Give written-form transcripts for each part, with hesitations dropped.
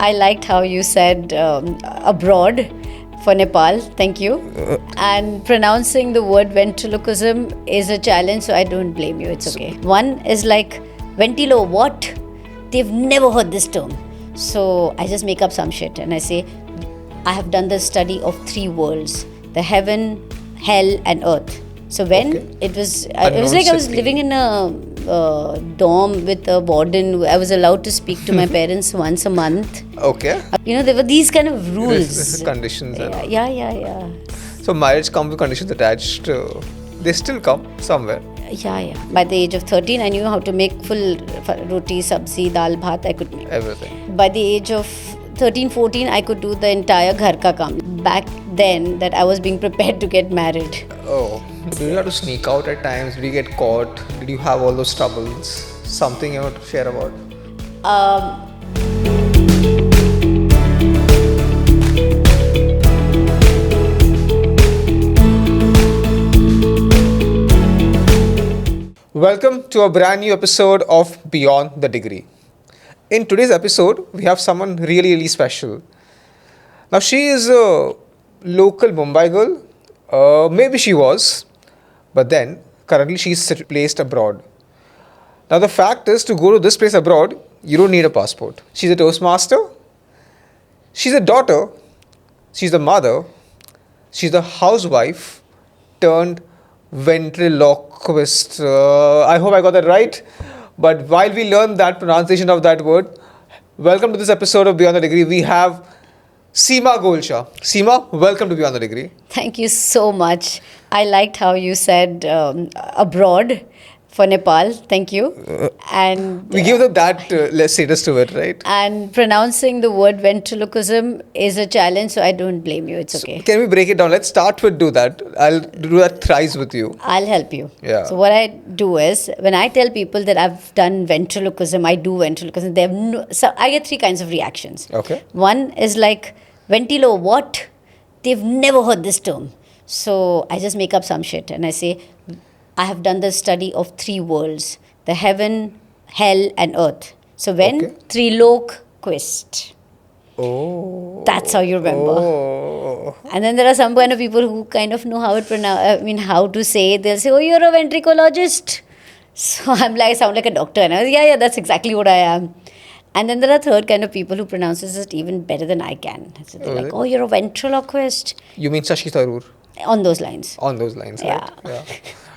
I liked how you said abroad for Nepal. Thank you. And pronouncing the word ventriloquism is a challenge, so I don't blame you. It's okay. One is like ventilo what? They've never heard this term. So I just make up some shit and I say, I have done the study of three worlds: the heaven, hell, and earth. So when it was like I was living in a dorm with a warden. I was allowed to speak to my parents once a month. Okay. There were these kind of rules. Conditions. Yeah. So marriage comes with conditions attached. They still come somewhere. Yeah. By the age of 13, I knew how to make full roti, sabzi, dal, bhat. I could make Everything. By the age of 13, 14, I could do the entire ghar ka kaam. Back then, that I was being prepared to get married. Oh. Did you have to sneak out at times? Did you get caught? Did you have all those troubles? Something you want to share about? Welcome to a brand new episode of Beyond the Degree. In today's episode, we have someone really special. Now, she is a local Mumbai girl. Maybe she was. But then, currently she's placed abroad. Now, the fact is, to go to this place abroad, you don't need a passport. She's a Toastmaster. She's a daughter. She's a mother. She's a housewife turned ventriloquist. I hope I got that right. But while we learn that pronunciation of that word, welcome to this episode of Beyond the Degree. We have Seema Golcha. Seema, welcome to Beyond the Degree. Thank you so much. I liked how you said abroad for Nepal. Thank you. And we give them that status to it, right? And pronouncing the word ventriloquism is a challenge, so I don't blame you. It's okay. So can we break it down? Let's start with do that. I'll do that thrice with you. I'll help you. Yeah. So what I do is, when I tell people that I've done ventriloquism, I do ventriloquism, so I get three kinds of reactions. Okay. One is like, ventilo what? They've never heard this term. So I just make up some shit and I say, I have done the study of three worlds: the heaven, hell, and earth. So ventriloquist. Oh. That's how you remember. Oh. And then there are some kind of people who kind of know how how to say it. They'll say, oh, you're a ventricologist. So I'm like, I sound like a doctor. And I was, yeah, that's exactly what I am. And then there are third kind of people who pronounces it even better than I can. So they're like, oh, you're a ventriloquist. You mean Shashi Tharoor? On those lines. On those lines, yeah. Right? Yeah.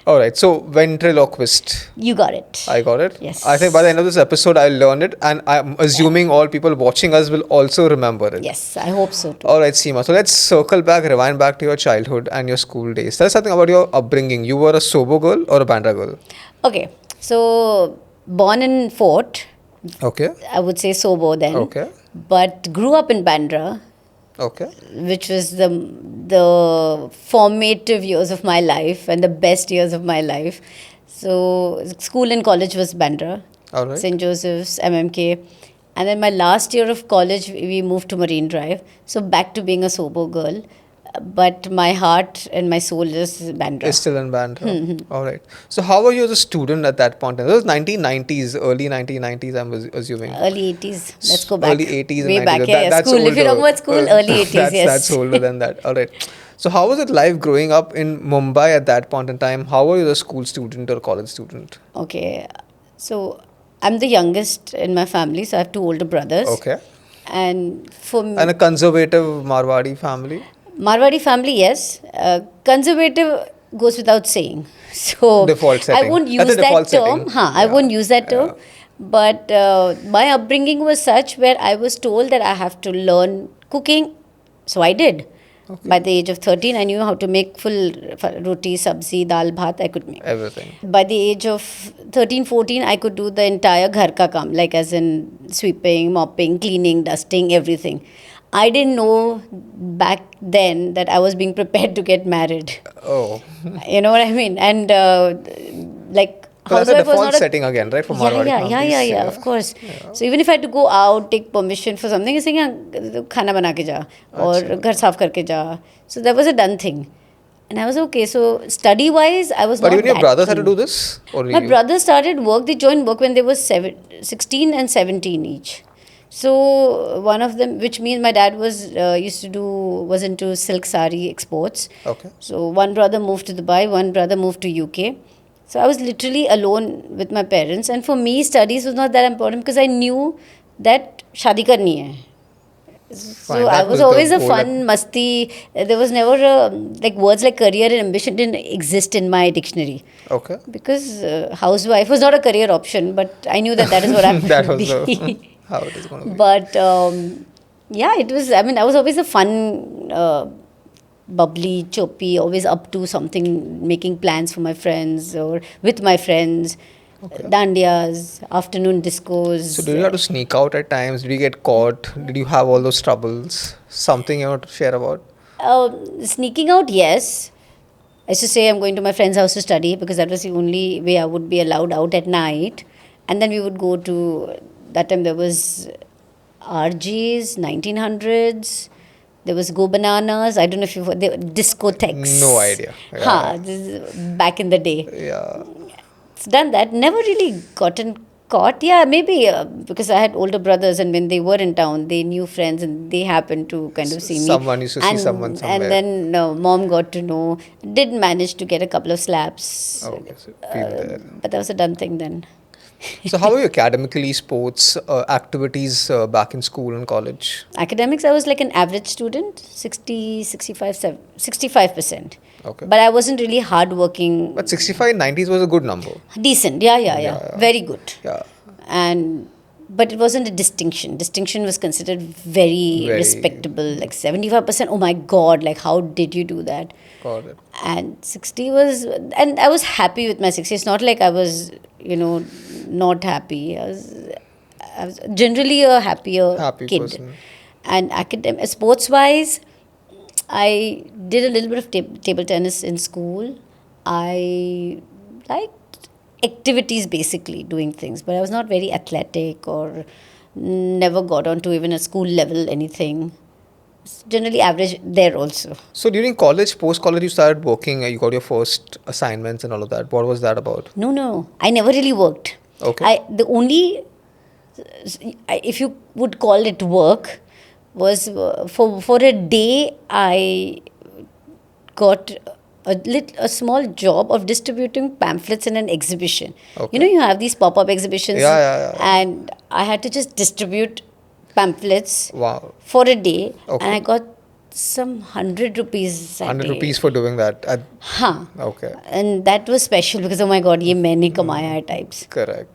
All right. So, ventriloquist. You got it. I got it? Yes. I think by the end of this episode, I'll learn it. And I'm assuming all people watching us will also remember it. Yes, I hope so too. All right, Seema. So, let's circle back, rewind back to your childhood and your school days. Tell us something about your upbringing. You were a Sobo girl or a Bandra girl? Okay. So, born in Fort. Okay. I would say Sobo then. Okay. But grew up in Bandra. Okay. Which was the formative years of my life and the best years of my life. So, school and college was Bandra. All right. St. Joseph's, MMK. And then my last year of college, we moved to Marine Drive. So, back to being a Sobo girl. But my heart and my soul is Bandra. It's still in Bandra. All right. So, how were you as a student at that point? It was 1990s, early 1990s, I'm assuming. Early 80s. Let's go back. Early 80s. Way and back, 90s. yeah. That's School. older. If you're talking about school, early 80s, yes. That's older than that. All right. So, how was it life growing up in Mumbai at that point in time? How were you a school student or college student? Okay. So, I'm the youngest in my family, so I have two older brothers. Okay. And for me, And a conservative Marwari family? Marwari family, yes. Conservative goes without saying. So Default setting. I won't use that term. I won't use that term. But my upbringing was such where I was told that I have to learn cooking. So I did. Okay. By the age of 13, I knew how to make full roti, sabzi, dal, bhat. I could make everything. By the age of 13, 14, I could do the entire ghar ka kaam, like as in sweeping, mopping, cleaning, dusting, everything. I didn't know back then that I was being prepared to get married. Oh. You know what I mean? And So that's a default setting again, right? For Marwari families. Yeah, of course. Yeah. So even if I had to go out, take permission for something, it's saying, khana bana ke ja, or ghar saaf karke ja. So that was a done thing. And I was okay. So study-wise, I was but not even your that brothers keen. had to do this? Or My brothers started work. They joined work when they were 16 and 17 each. So one of them, which means my dad was into silk sari exports. Okay. So one brother moved to Dubai, one brother moved to UK. So I was literally alone with my parents, and for me, studies was not that important because I knew that shadi karni hai. Fine, So that I was the always a goal fun masti. There was never like words like career and ambition didn't exist in my dictionary Okay. because housewife was not a career option. But I knew that is what I'm That going was to be. how it is going to be. But yeah, it was. I mean, I was always a fun, bubbly, choppy, always up to something, making plans for my friends or with my friends. Dandias, afternoon discos. So did you have to sneak out at times? Did you get caught? Did you have all those troubles? Something you want to share about? Sneaking out, yes. I used to say I'm going to my friend's house to study because that was the only way I would be allowed out at night. And then we would go to, that time there was RGs, 1900s. There was Go Bananas. I don't know if you've heard, discotheques. No idea. Yeah. Ha, this is back in the day. Yeah. It's done that. Never really gotten caught. Yeah, maybe because I had older brothers, and when they were in town, they knew friends, and they happened to kind of see me. Someone used to see someone somewhere. And then mom got to know. Did manage to get a couple of slaps. Okay, so been there. But that was a done thing then. So how were you academically, sports, activities back in school and college? Academics, I was like an average student, 65%. Okay. But I wasn't really hardworking. But 65 90s was a good number. Decent, yeah. Very good. Yeah. But it wasn't a distinction. Distinction was considered very respectable. Like 75%, oh my God, like how did you do that? Got it. And 60 was, and I was happy with my 60. It's not like I was, not happy. I was generally a happy kid. Person. And sports-wise, I did a little bit of table tennis in school. I liked activities, basically doing things, but I was not very athletic or never got on to even a school level anything. Generally average there also. So during college, post-college, you started working. You got your first assignments and all of that. What was that about? No. I never really worked. Okay. The only, if you would call it work, was for a day I got a small job of distributing pamphlets in an exhibition. Okay. You have these pop-up exhibitions. Yeah. And I had to just distribute pamphlets for a day. Okay. And I got some 100 rupees that 100 day. rupees for doing that. Huh. Okay. And that was special because, oh my God, ye maine kamaya at types. Correct.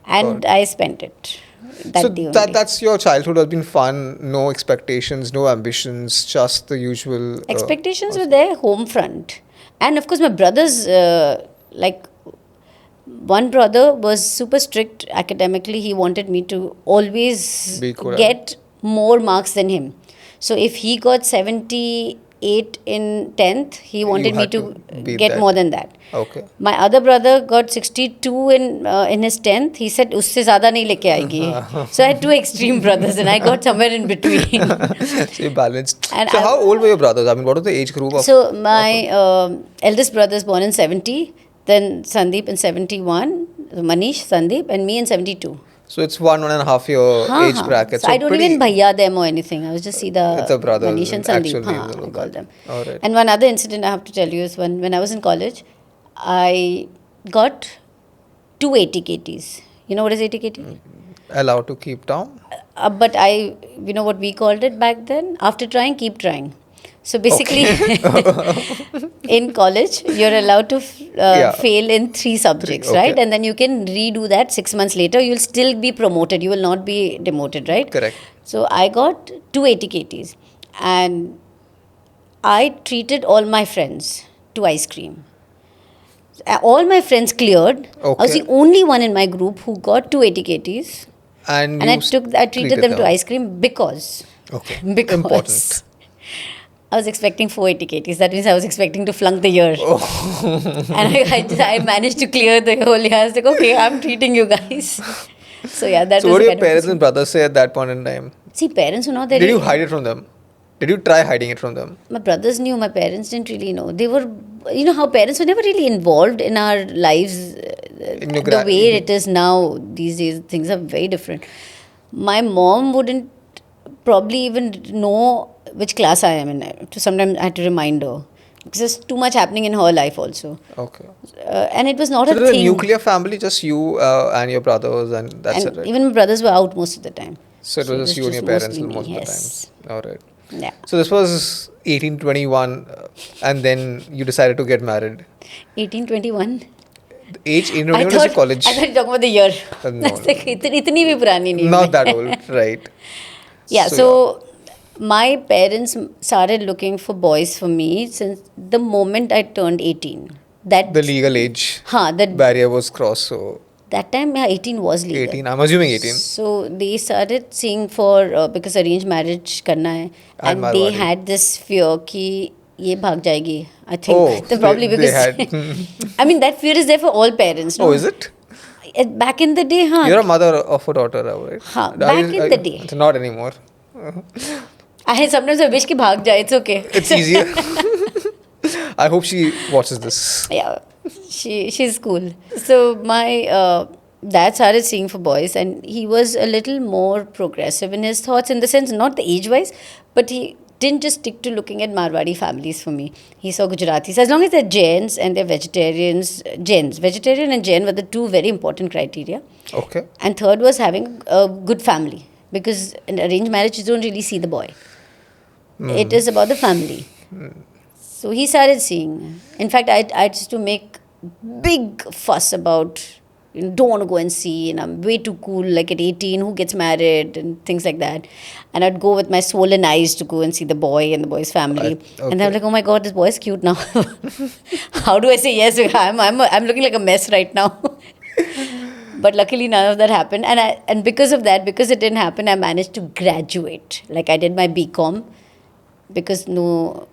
And I spent it that day only. That's your childhood has been fun, no expectations, no ambitions, just the usual. Expectations were there, home front. And of course, my brothers, one brother was super strict academically. He wanted me to always get more marks than him. So if he got 78 in 10th, he wanted me to get more than that. Okay. My other brother got 62 in his 10th. He said, usse zyada nahi leke aayegi. So I had two extreme brothers and I got somewhere in between. So you balanced. And so how old were your brothers? I mean, what was the age group of? So my eldest brother is born in 70, then Sandeep in 71, Manish, Sandeep, and me in 72. So it's 1.5 year age bracket. So I don't even bhaiya them or anything. I was just see the brothers, Manish and Sandeep. I call them. All right. And one other incident I have to tell you is when I was in college, I got 280 KTs. You know what is 80 KT? Allowed to keep down? But you know what we called it back then? After trying, keep trying. So basically, in college, you're allowed to fail in 3 subjects, right? And then you can redo that 6 months later. You'll still be promoted. You will not be demoted, right? Correct. So I got 280 KTs. And I treated all my friends to ice cream. All my friends cleared. Okay. I was the only one in my group who got 280 KTs. And I treated them to ice cream because. Okay. Because. Important. I was expecting 480 KTs. That means I was expecting to flunk the year. Oh. And I managed to clear the whole year. I was like, okay, I'm treating you guys. So yeah, that was. So what did your parents and brothers say at that point in time? See, parents were not there. Did you hide it from them? Did you try hiding it from them? My brothers knew. My parents didn't really know. They were, how parents were never really involved in our lives. The way it is now, these days, things are very different. My mom wouldn't probably even know which class I am in. So sometimes I had to remind her because there's too much happening in her life also. Okay. And it was not So a it was a thing. nuclear family, just you and your brothers, and that's it, And right? even my brothers were out most of the time. So it was just you and your parents mostly me, most of the yes. times. All right. Yeah. So this was 1821, and then you decided to get married. 1821. The age I 1821 is your thought college. I thought you were talking about the year. No, That's like, itni bhi purani nahi not मैं. that old, right? Yeah, So, so my parents started looking for boys for me since the moment I turned 18. That the legal age that barrier was crossed. So that time, yeah, 18 was legal. 18. I'm assuming 18. So they started seeing for because arranged marriage करना है, and they Marwari. had this fear कि ये भाग जाएगी. I think Oh, probably they because had. I mean that fear is there for all parents. No? Oh, is it? Back in the day, हाँ. You're a mother of a daughter, right? हाँ, back in the day. Not anymore. I sometimes I wish कि भाग जाए. It's okay. It's easier. I hope she watches this. Yeah, she's cool. So my dad started seeing for boys, and he was a little more progressive in his thoughts, in the sense not the age wise, but he didn't just stick to looking at Marwari families for me. He saw Gujaratis. As long as they're Jains and they're vegetarians, Jains, vegetarian and Jain were the two very important criteria. Okay. And third was having a good family, because in arranged marriage you don't really see the boy. It is about the family. So he started seeing. In fact, I used to make big fuss about, don't want to go and see, and I'm way too cool, like at 18, who gets married and things like that. And I'd go with my swollen eyes to go and see the boy and the boy's family. And I'm like, oh my God, this boy is cute now. How do I say yes? I'm looking like a mess right now. But luckily none of that happened. And because of that, because it didn't happen, I managed to graduate. Like I did my BCom because no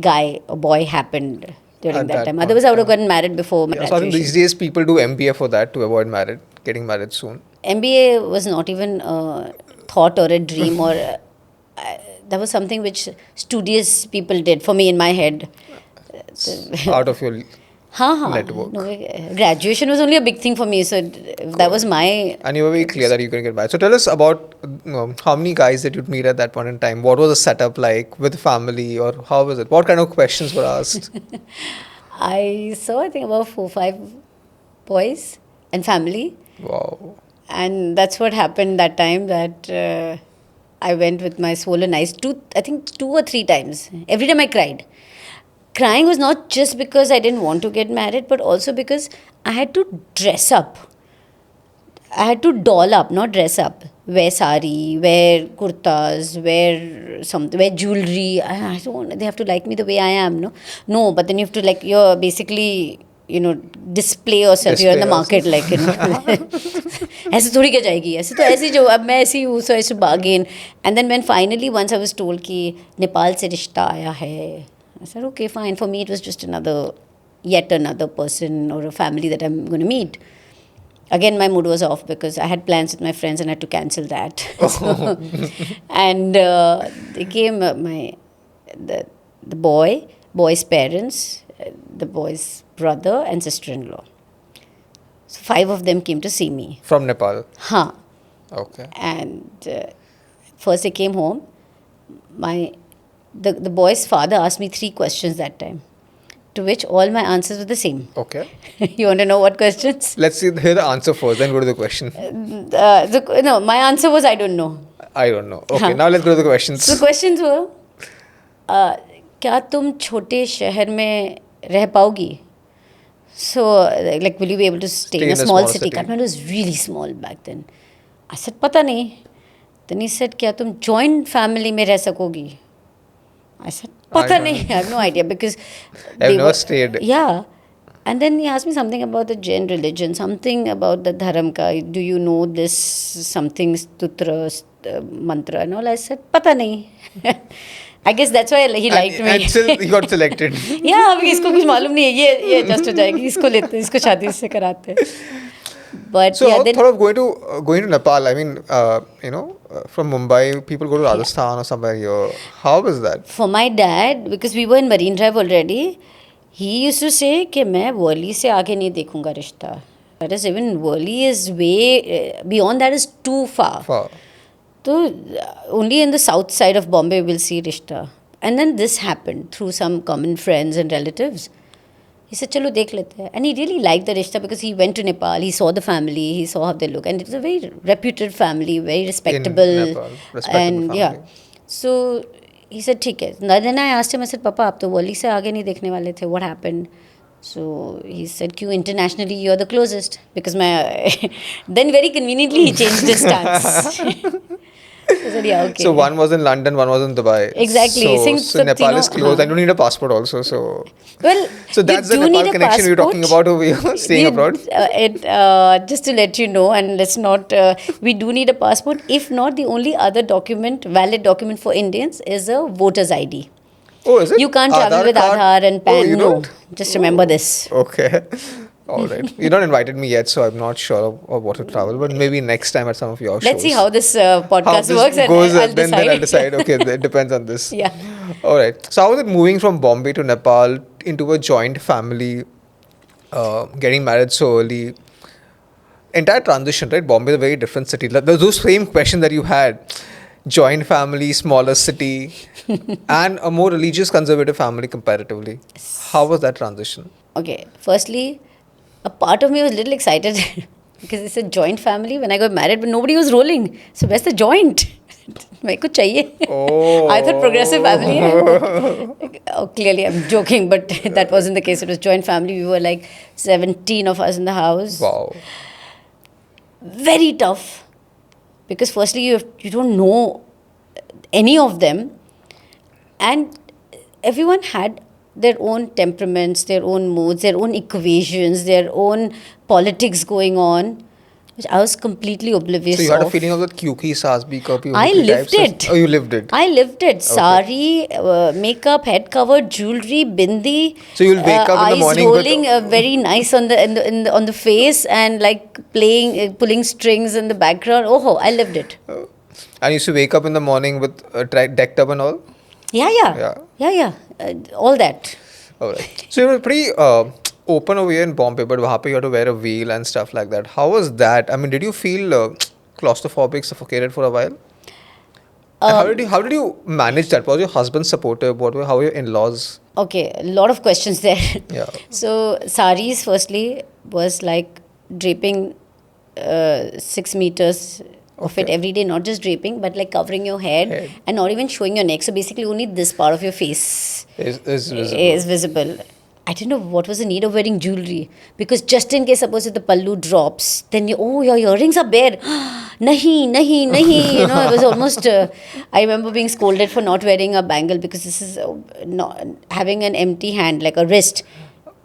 guy or boy happened during At that that time. point, Otherwise, I would have gotten married before my Yeah, so I think graduation. these days people do MBA for that to avoid getting married soon. MBA was not even a thought or a dream, or that was something which studious people did for me in my head. Out of your हाँ. network. No, graduation was only a big thing for me, so that was my. And you were very clear that you can get married. So tell us about how many guys that you'd meet at that point in time. What was the setup like with family, or how was it? What kind of questions were asked? I saw, I think, about 4-5 boys and family. Wow. And that's what happened that time, that I went with my swollen eyes I think 2 or 3 times. Every time I cried. Crying was not just because I didn't want to get married, but also because I had to dress up. I had to doll up, not dress up. Wear sari, wear kurtas, wear jewelry. I don't want, they have to like me the way I am, no? No, but then you have to, like, you're basically, display yourself. You're in the market, like, ऐसे थोड़ी क्या जाएगी, ऐसे तो ऐसे जो अब मैं ऐसी हूँ, so I should bargain. And then when finally once I was told कि नेपाल से रिश्ता आया है, I said, okay, fine. For me, it was just yet another person or a family that I'm going to meet. Again, my mood was off because I had plans with my friends and I had to cancel that. And they came, the boy's parents, the boy's brother and sister-in-law. So 5 of them came to see me. From Nepal? Huh. Okay. And first they came home. The boy's father asked me 3 questions that time, to which all my answers were the same. Okay. You want to know what questions? Let's hear the answer first, then go to the question. No, my answer was I don't know. I don't know. Okay, now let's go to the questions. So questions were, क्या तुम छोटे शहर में रह पाओगी? So, like, will you be able to stay in a small city? Kathmandu was really small back then. I said, पता नहीं. Then he said, क्या तुम joint family में रह सकोगी? I said, pata nahi, I have no idea, because I've never stayed. Yeah. And then he asked me something about the Jain religion, something about the dharam ka. Do you know this something stutra mantra and all? I said, pata nahi. I guess that's why he liked me. And still he got selected. Yeah, अभी इसको कुछ मालूम नहीं है, ये adjust हो जाएगी, इसको लेते हैं, इसको शादी इससे कराते हैं. But so yeah, then thought of going to Nepal. I mean, from Mumbai, people go to Rajasthan or somewhere here. How was that? For my dad, because we were in Marine Drive already, he used to say कि मैं वर्ली से आगे नहीं देखूंगा रिश्ता. That is, even Worli is way beyond that is too far. So only in the south side of Bombay we'll see Rishta. And then this happened through some common friends and relatives. He said, "Chalo, dekh lete hai." And he really liked the Rishta because he went to Nepal, he saw the family, he saw how they look. And it was a very reputed family, very respectable. In Nepal, respectable and family. yeah. So he said, "ठीक है." Then I asked him, I said, "Papa, आप तो Worli से आगे नहीं देखने वाले थे. What happened?" So he said, "Q, internationally you're the closest." Because my then very conveniently he changed his stance. I said, "Yeah, okay." So one was in London, one was in Dubai. Exactly. So Nepal is closed. I don't need a passport also. So well, so that's the Nepal connection we were talking about over here, staying abroad. Just to let you know, and let's not, we do need a passport. If not, the only other document, valid document for Indians is a voter's ID. Oh, is it? You can't travel with card? Aadhaar and PAN. You No, don't? just remember this. Okay. All right. You're not invited me yet, so I'm not sure of what to travel. But maybe next time at some of your shows. Let's see how this podcast this works, goes, and I'll decide. Then I'll decide. Okay, it depends on this. Yeah. All right. So how was it moving from Bombay to Nepal into a joint family, getting married so early? Entire transition, right? Bombay is a very different city. Those same questions that you had. Joint family, smaller city, and a more religious conservative family comparatively. How was that transition? Okay, firstly, a part of me was a little excited because it's a joint family when I got married, but nobody was rolling. So where's the joint? मेरे को चाहिए. Oh. I thought progressive family hai. Oh, clearly I'm joking, but that wasn't the case. It was joint family. We were like 17 of us in the house. Wow. Very tough. Because firstly, you don't know any of them. And everyone had their own temperaments, their own moods, their own equations, their own politics going on, which I was completely oblivious of. So you had a feeling of that Kyuki Saas Bhi Kapi. I lived it. Oh, you lived it. I lived it. Sari, makeup, head cover, jewelry, bindi. So you'll wake up in the morning eyes rolling, very nice on the face, and like playing, pulling strings in the background. Oh, I lived it. And you used to wake up in the morning with decked up and all? Yeah. All that. All right. So you were pretty open over here in Bombay, but wahan pe you had to wear a veil and stuff like that. How was that? I mean, did you feel claustrophobic, suffocated for a while? And how did you manage that? Was your husband supportive? How were your in-laws? Okay, a lot of questions there. Yeah. So sarees, firstly, was like draping 6 meters of it every day, not just draping, but like covering your head and not even showing your neck. So basically only this part of your face is visible. I didn't know what was the need of wearing jewelry, because just in case, suppose if the pallu drops, then your earrings are bare. Nahi. You know, it was almost, I remember being scolded for not wearing a bangle, because this is not having an empty hand, like a wrist,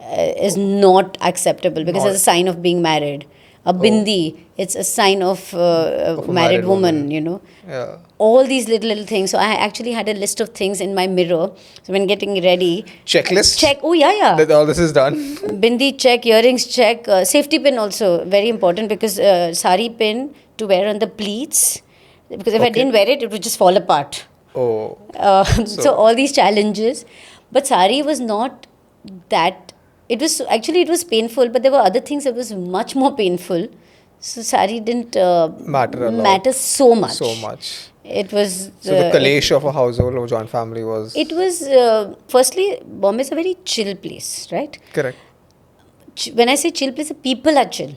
is not acceptable, because it's a sign of being married. A bindi, it's a sign of a married woman, you know. Yeah. All these little things. So I actually had a list of things in my mirror. So when getting ready. Checklist? Check. Oh, yeah. That all this is done. Bindi check, earrings check, safety pin also, very important, because sari pin to wear on the pleats. Because if I didn't wear it, it would just fall apart. Oh. So all these challenges. But sari was not that. It was painful, but there were other things that was much more painful. So sari didn't matter so much. It was... So the kalesh of a household or joint family was... It was... firstly, Bombay is a very chill place, right? Correct. When I say chill place, the people are chill.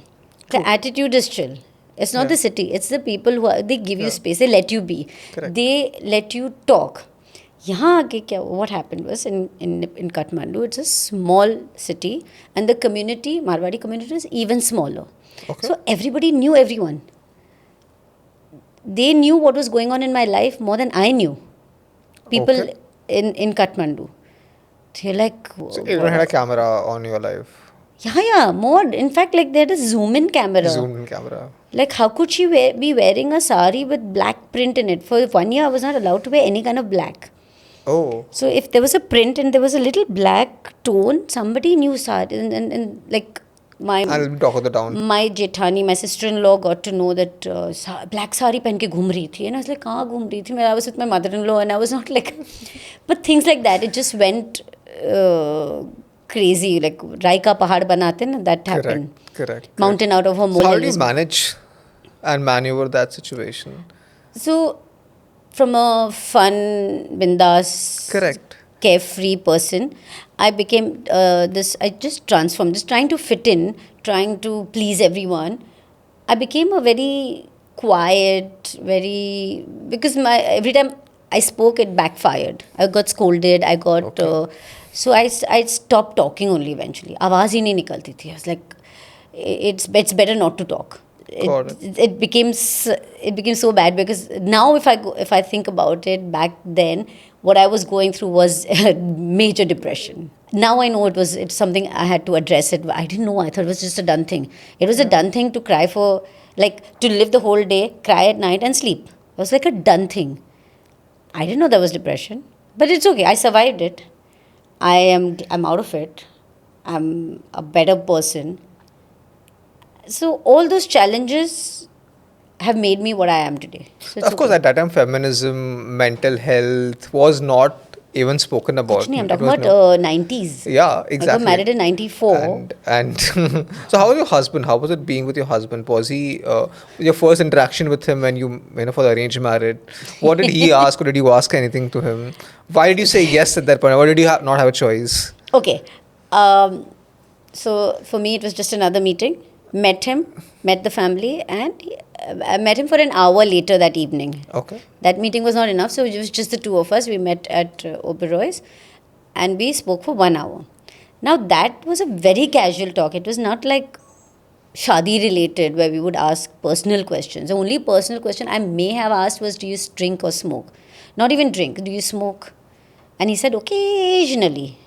The attitude is chill. It's not the city. It's the people who they give you space. They let you be. Correct. They let you talk. What happened was in Kathmandu, it's a small city, and the community, Marwari community, is even smaller. Okay. So everybody knew everyone. They knew what was going on in my life more than I knew. People in Kathmandu. They're like... So everyone had a camera on your life? Yeah, more. In fact, like they had a zoom-in camera. Like, how could she be wearing a sari with black print in it? For 1 year, I was not allowed to wear any kind of black. Oh. So if there was a print and there was a little black tone, somebody knew sari. And like I'll talk of the town. My jethani, my sister-in-law, got to know that black sari pen ke ghum rahi thi. And I was like, kahan ghum rahi thi? I was with my mother-in-law, and I was not like... But things like that, it just went crazy, like Rai ka pahad banate na, that happened. Correct. Mountain out of a So molehill. how did you manage and maneuver that situation? So, from a fun, bindas, Correct. carefree person, I became I just transformed, just trying to fit in, trying to please everyone. I became a very quiet, because every time I spoke, it backfired. I got scolded, I got, Okay. so I stopped talking only eventually. आवाज़ ही नहीं निकलती थी. I was like, it's better not to talk. Got It became so bad because now if I think about it, back then what I was going through was major depression. Now I know it's something I had to address it. I didn't know. I thought it was just a done thing. It was a done thing to cry for, like, to live the whole day, cry at night and sleep. It was like a done thing. I didn't know that was depression, but it's okay. I survived it. I'm out of it. I'm a better person. So all those challenges have made me what I am today. So it's Of course, okay. at that time, feminism, mental health was not even spoken about. Actually, I'm It talking was about 90s. Yeah, I exactly. got married in 94. And so, how was your husband? How was it being with your husband? Was he your first interaction with him when you for the arranged marriage? What did he ask, or did you ask anything to him? Why did you say yes at that point? Or did you not have a choice? Okay. So for me, it was just another meeting. Met him, met the family, and I met him for an hour later that evening. Okay. That meeting was not enough, so it was just the two of us. We met at Oberoi's and we spoke for 1 hour. Now, that was a very casual talk. It was not like shadi related where we would ask personal questions. The only personal question I may have asked was, do you drink or smoke? Not even drink, do you smoke? And he said, occasionally.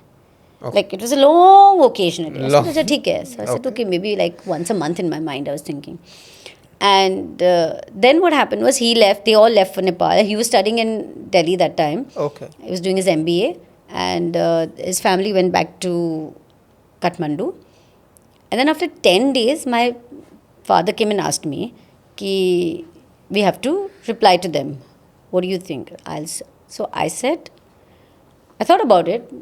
Okay. Like, it was a long occasionally. I Long. said, "Acha, theek hai." So I said, okay, maybe like once a month in my mind, I was thinking. And then what happened was he left, they all left for Nepal. He was studying in Delhi that time. Okay. He was doing his MBA. And his family went back to Kathmandu. And then after 10 days, my father came and asked me, Ki, we have to reply to them. What do you think? So I said, I thought about it.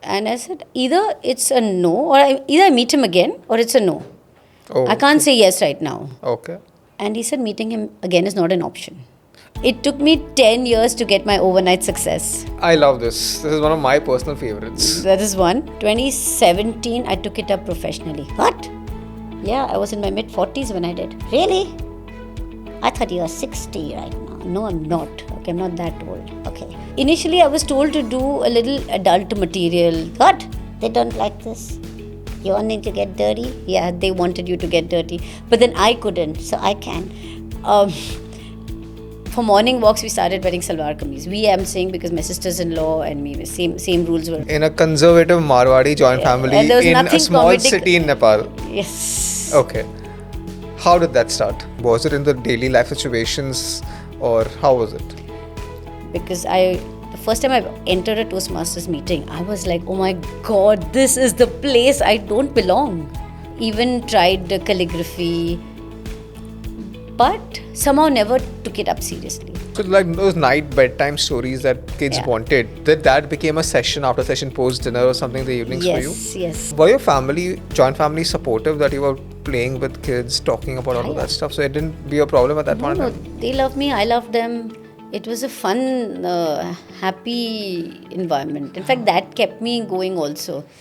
And I said, either it's a no, or either I meet him again, or it's a no. Oh, I can't say yes right now. Okay. And he said, meeting him again is not an option. It took me 10 years to get my overnight success. I love this. This is one of my personal favorites. That is one. 2017, I took it up professionally. What? Yeah, I was in my mid 40s when I did. Really? I thought you were 60 right now. No, I'm not. Okay, I'm not that old. Okay. Initially, I was told to do a little adult material. What? They don't like this. You wanting to get dirty? Yeah, they wanted you to get dirty. But then I couldn't, so I can. For morning walks, we started wearing salwar kameez. I'm saying because my sisters-in-law and me, same rules were. In a conservative Marwari joint family and there was in a nothing small comedic. city in Nepal. Yes. Okay. How did that start? Was it in the daily life situations or how was it? Because the first time I entered a Toastmasters meeting, I was like, oh my God, this is the place I don't belong. Even tried calligraphy, but somehow never took it up seriously. So like those night bedtime stories that kids Yeah. wanted, that became a session after session post dinner or something in the evenings for you? Yes. Were your joint family supportive that you were playing with kids, talking about all of Yeah. that stuff? So it didn't be a problem at that point No, in time? they love me, I love them. It was a fun, happy environment. In fact, that kept me going also.